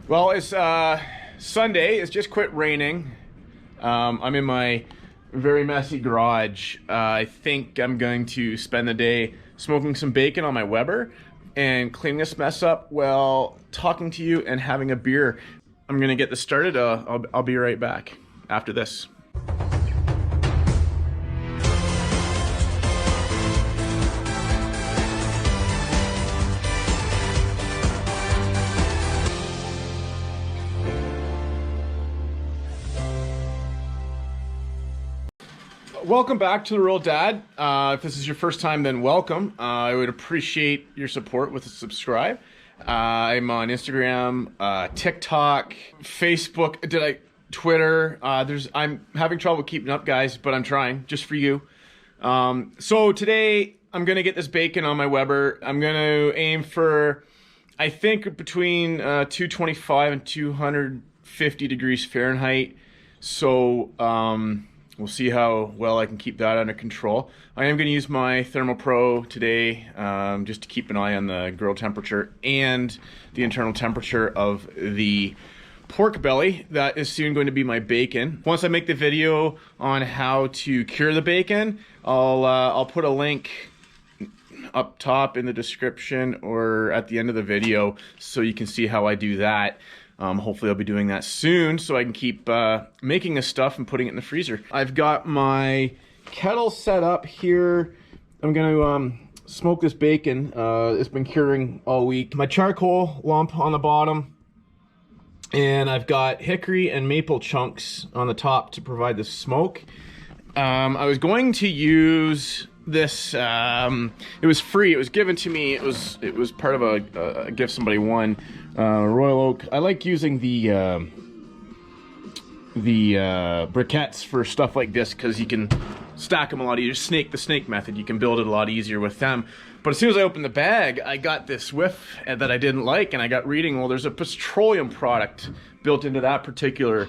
Well, it's Sunday. It's just quit raining. I'm in my very messy garage. I think I'm going to spend the day smoking some bacon on my Weber and cleaning this mess up while talking to you and having a beer. I'm gonna get this started. I'll be right back after this. Welcome back to The Real Dad. If this is your first time, then welcome. I would appreciate your support with a subscribe. I'm on Instagram, TikTok, Facebook, Twitter. I'm having trouble keeping up, guys, but I'm trying, just for you. So today, I'm gonna get this bacon on my Weber. I'm gonna aim for, I think, between 225 and 250 degrees Fahrenheit. So, we'll see how well I can keep that under control. I am going to use my Thermal Pro today just to keep an eye on the grill temperature and the internal temperature of the pork belly. That is soon going to be my bacon. Once I make the video on how to cure the bacon, I'll put a link up top in the description or at the end of the video so you can see how I do that. Hopefully I'll be doing that soon so I can keep making this stuff and putting it in the freezer. I've got my kettle set up here. I'm gonna smoke this bacon. It's been curing all week. My charcoal lump on the bottom, and I've got hickory and maple chunks on the top to provide the smoke. I was going to use this, it was free, it was given to me, it was part of a gift somebody won. Royal Oak. I like using the briquettes for stuff like this because you can stack them a lot easier. The snake method, you can build it a lot easier with them. But as soon as I opened the bag, I got this whiff that I didn't like, and I got reading, well, there's a petroleum product built into that particular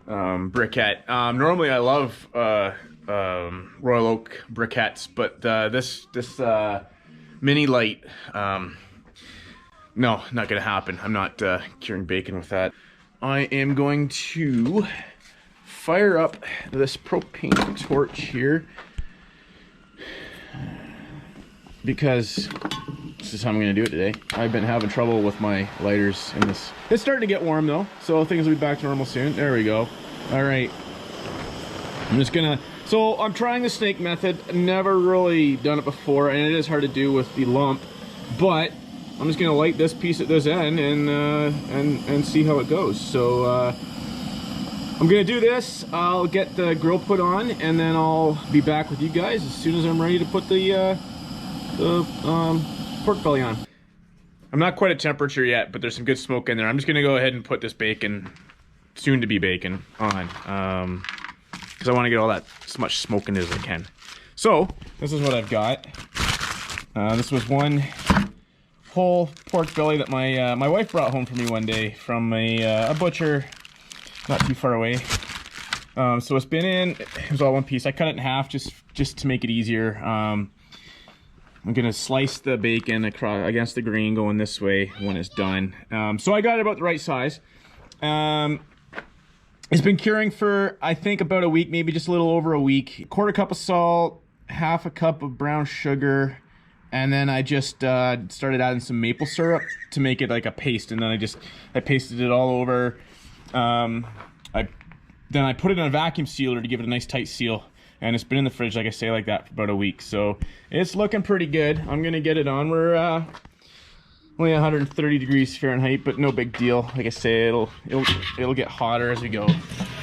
briquette. Normally I love Royal Oak briquettes, but this mini light, no, not gonna happen. I'm not curing bacon with that. I am going to fire up this propane torch here because this is how I'm gonna do it today. I've been having trouble with my lighters in this. It's starting to get warm though, so things will be back to normal soon. There we go. All right. I'm just gonna, so I'm trying the snake method. Never really done it before, and it is hard to do with the lump, but I'm just gonna light this piece at this end and see how it goes. So I'm gonna do this. I'll get the grill put on, and then I'll be back with you guys as soon as I'm ready to put the pork belly on. I'm not quite at temperature yet, but there's some good smoke in there. I'm just gonna go ahead and put this bacon, soon to be bacon, on because I want to get all that as much smoke in as I can. So this is what I've got. This was one whole pork belly that my wife brought home for me one day from a butcher not too far away. So it's been in, it was all one piece. I cut it in half just to make it easier. I'm gonna slice the bacon across against the green going this way when it's done. So I got it about the right size. It's been curing for, I think, about a week, maybe just a little over a week. 1/4 cup of salt, 1/2 cup of brown sugar, and then I just started adding some maple syrup to make it like a paste, and then I pasted it all over. Then I put it in a vacuum sealer to give it a nice tight seal, and it's been in the fridge, like I say, like that for about a week. So it's looking pretty good. I'm gonna get it on. We're only 130 degrees Fahrenheit, but no big deal. Like I say, it'll get hotter as we go.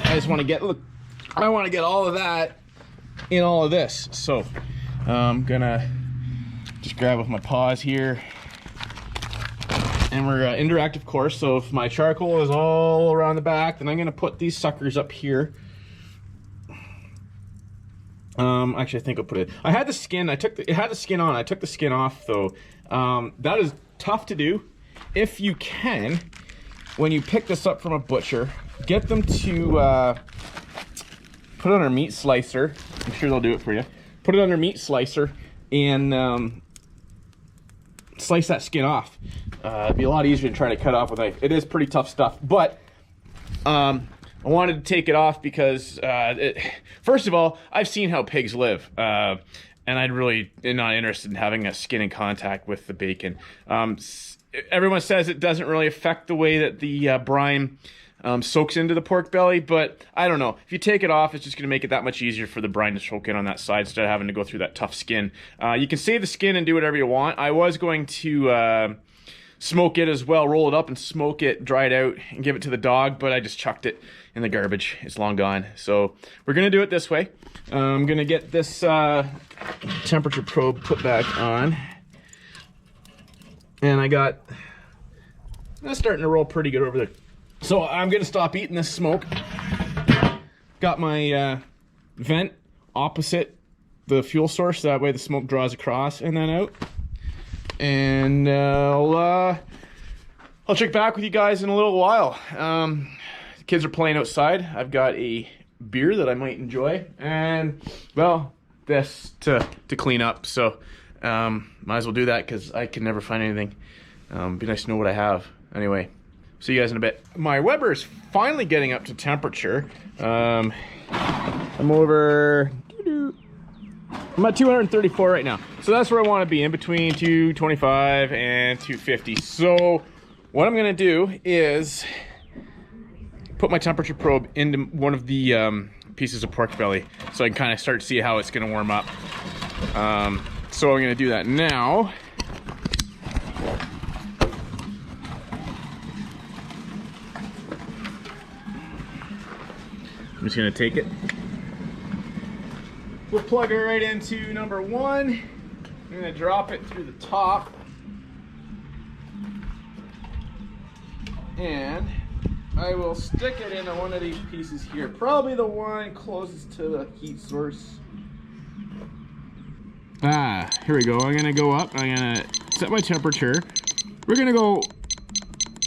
I just want to get, look, I want to get all of that in all of this. So I'm gonna just grab with my paws here, and we're interactive course. So if my charcoal is all around the back, then I'm gonna put these suckers up here. Actually, I think I'll put it. I had the skin. It had the skin on. I took the skin off though. That is tough to do. If you can, when you pick this up from a butcher, get them to put it on a meat slicer. I'm sure they'll do it for you. Put it on their meat slicer and slice that skin off. It'd be a lot easier than trying to cut off with a knife. It is pretty tough stuff, but I wanted to take it off because, first of all, I've seen how pigs live, and I'd really not interested in having a skin in contact with the bacon. Everyone says it doesn't really affect the way that the brine soaks into the pork belly, but I don't know. If you take it off, it's just going to make it that much easier for the brine to soak in on that side instead of having to go through that tough skin. You can save the skin and do whatever you want. I was going to smoke it as well, roll it up and smoke it, dry it out, and give it to the dog, but I just chucked it in the garbage. It's long gone. So we're going to do it this way. I'm going to get this temperature probe put back on. And that's starting to roll pretty good over there. So I'm gonna stop eating this smoke. Got my vent opposite the fuel source, that way the smoke draws across and then out. And I'll check back with you guys in a little while. The kids are playing outside. I've got a beer that I might enjoy, and well, this to clean up. So might as well do that because I can never find anything. Be nice to know what I have. Anyway. See you guys in a bit. My Weber is finally getting up to temperature. I'm at 234 right now. So that's where I want to be, in between 225 and 250. So what I'm gonna do is put my temperature probe into one of the pieces of pork belly so I can kind of start to see how it's gonna warm up. So I'm gonna do that now. I'm just gonna take it. We'll plug it right into number 1. I'm gonna drop it through the top. And I will stick it into one of these pieces here. Probably the one closest to the heat source. Here we go. I'm gonna go up. I'm gonna set my temperature. We're gonna go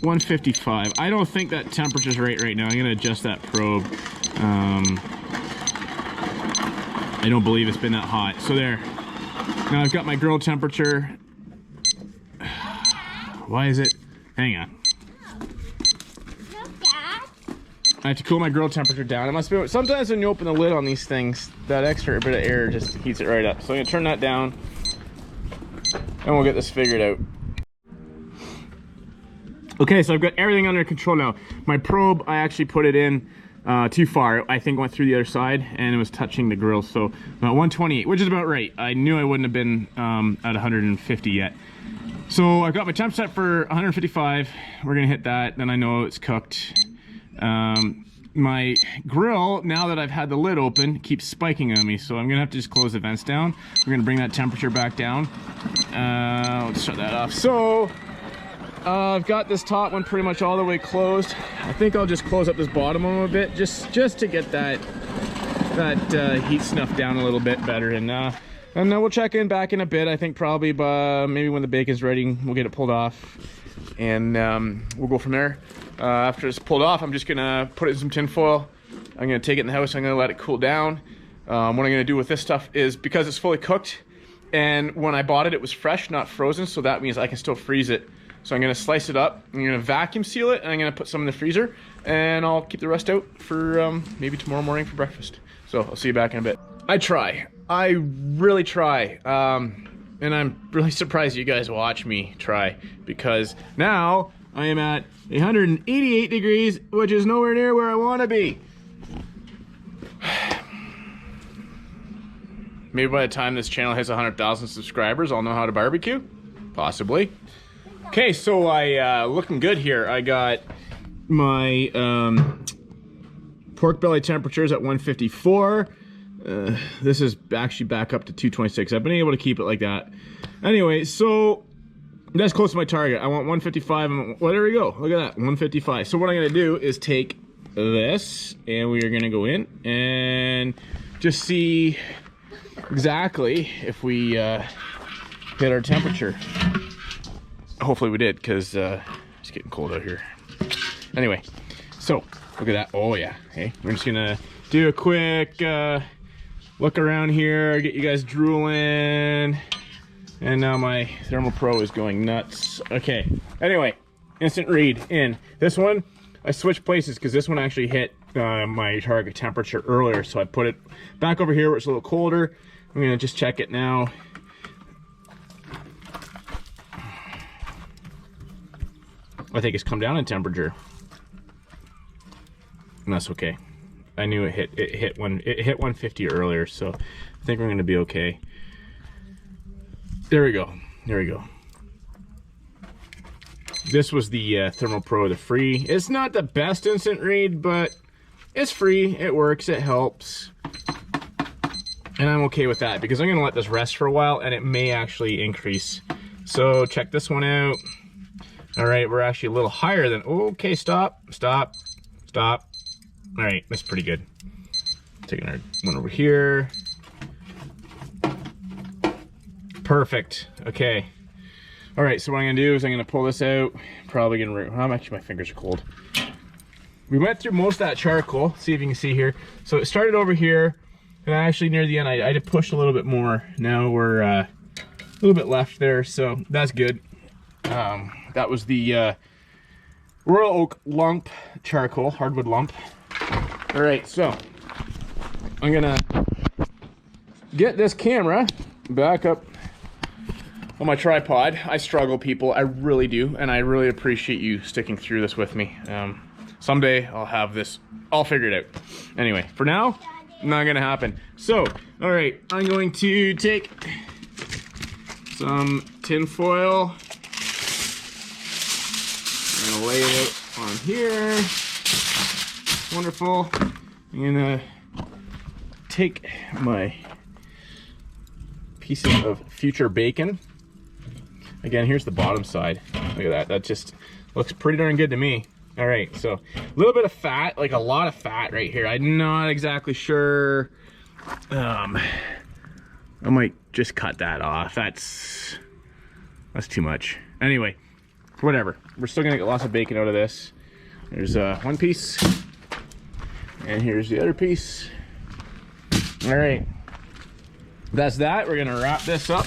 155. I don't think that temperature's right now. I'm gonna adjust that probe. I don't believe it's been that hot. So there. Now I've got my grill temperature. Why is it? Hang on. I have to cool my grill temperature down. It must be, sometimes when you open the lid on these things, that extra bit of air just heats it right up. So I'm gonna turn that down and we'll get this figured out. Okay, so I've got everything under control now. My probe, I actually put it in too far. I think went through the other side and it was touching the grill. So about 128, which is about right. I knew I wouldn't have been at 150 yet. So I've got my temp set for 155. We're gonna hit that, then I know it's cooked. My grill, now that I've had the lid open, keeps spiking on me, so I'm gonna have to just close the vents down. We're gonna bring that temperature back down. Let's shut that off. So I've got this top one pretty much all the way closed. I think I'll just close up this bottom one a bit, just to get that heat snuff down a little bit better. And then we'll check in back in a bit. I think probably maybe when the bacon's ready, we'll get it pulled off, and we'll go from there. After it's pulled off, I'm just gonna put it in some tin foil. I'm gonna take it in the house. I'm gonna let it cool down. What I'm gonna do with this stuff is, because it's fully cooked, and when I bought it, it was fresh, not frozen, so that means I can still freeze it. So I'm gonna slice it up, I'm gonna vacuum seal it, and I'm gonna put some in the freezer, and I'll keep the rest out for maybe tomorrow morning for breakfast. So I'll see you back in a bit. I really try, and I'm really surprised you guys watch me try, because now I am at 188 degrees, which is nowhere near where I want to be. Maybe by the time this channel hits 100,000 subscribers, I'll know how to barbecue. Possibly. Okay, so looking good here. I got my pork belly temperatures at 154. This is actually back up to 226. I've been able to keep it like that. Anyway, so that's close to my target. I want 155. Well, there we go. Look at that, 155. So what I'm gonna do is take this, and we are gonna go in and just see exactly if we hit our temperature. Hopefully we did, because it's getting cold out here. Anyway, so look at that. Oh yeah. Okay, we're just gonna do a quick look around here, get you guys drooling. And now my Thermal Pro is going nuts. Okay, anyway, instant read in. This one, I switched places because this one actually hit my target temperature earlier. So I put it back over here where it's a little colder. I'm gonna just check it now. I think it's come down in temperature. And that's okay. I knew it hit 150 earlier, so I think we're gonna be okay. There we go. There we go. This was the Thermal Pro, the free. It's not the best instant read, but it's free. It works. It helps. And I'm okay with that because I'm gonna let this rest for a while, and it may actually increase. So check this one out. All right, we're actually a little higher than. Okay, stop, stop, stop. All right, that's pretty good. Taking our one over here. Perfect. Okay. All right, so what I'm gonna do is I'm gonna pull this out. Probably gonna, actually my fingers are cold. We went through most of that charcoal. See if you can see here. So it started over here, and actually near the end, I just pushed a little bit more. Now we're a little bit left there, so that's good. That was the Royal Oak lump charcoal, hardwood lump. All right, so I'm gonna get this camera back up on my tripod. I struggle, people, I really do, and I really appreciate you sticking through this with me. Someday I'll have this all figured out. Anyway, for now, not gonna happen. So, all right, I'm going to take some tin foil. I'm gonna lay it out on here. Wonderful. I'm gonna take my pieces of future bacon. Again, here's the bottom side. Look at that. That just looks pretty darn good to me. All right, so a little bit of fat, like a lot of fat right here. I'm not exactly sure. I might just cut that off. That's too much. Anyway, whatever. We're still gonna get lots of bacon out of this. There's one piece, and here's the other piece. All right, that's that. We're gonna wrap this up.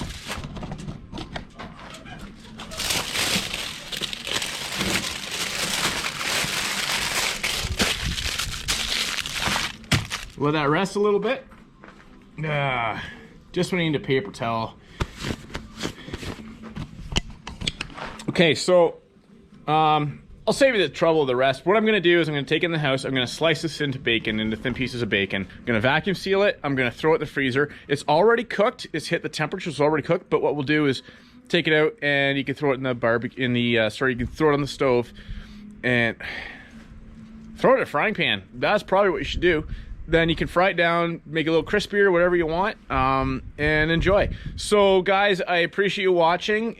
Let that rest a little bit. Just when I need a paper towel. Okay, so I'll save you the trouble of the rest. What I'm gonna do is I'm gonna take it in the house, I'm gonna slice this into bacon, into thin pieces of bacon. I'm gonna vacuum seal it, I'm gonna throw it in the freezer. It's already cooked, it's hit the temperature, it's already cooked, but what we'll do is take it out and you can throw it in the barbecue, you can throw it on the stove and throw it in a frying pan. That's probably what you should do. Then you can fry it down, make it a little crispier, whatever you want, and enjoy. So guys, I appreciate you watching.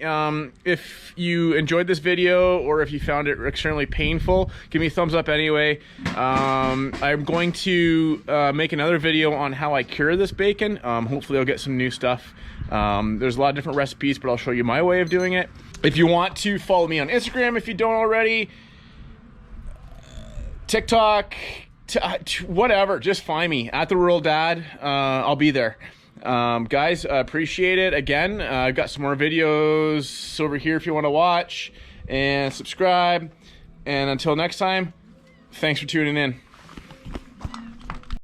If you enjoyed this video or if you found it extremely painful, give me a thumbs up anyway. I'm going to make another video on how I cure this bacon. Hopefully I'll get some new stuff. There's a lot of different recipes, but I'll show you my way of doing it. If you want to follow me on Instagram, if you don't already, TikTok, whatever, just find me at the Rural Dad. I'll be there. Guys, appreciate it. Again, I've got some more videos over here if you want to watch, and subscribe. And until next time, thanks for tuning in.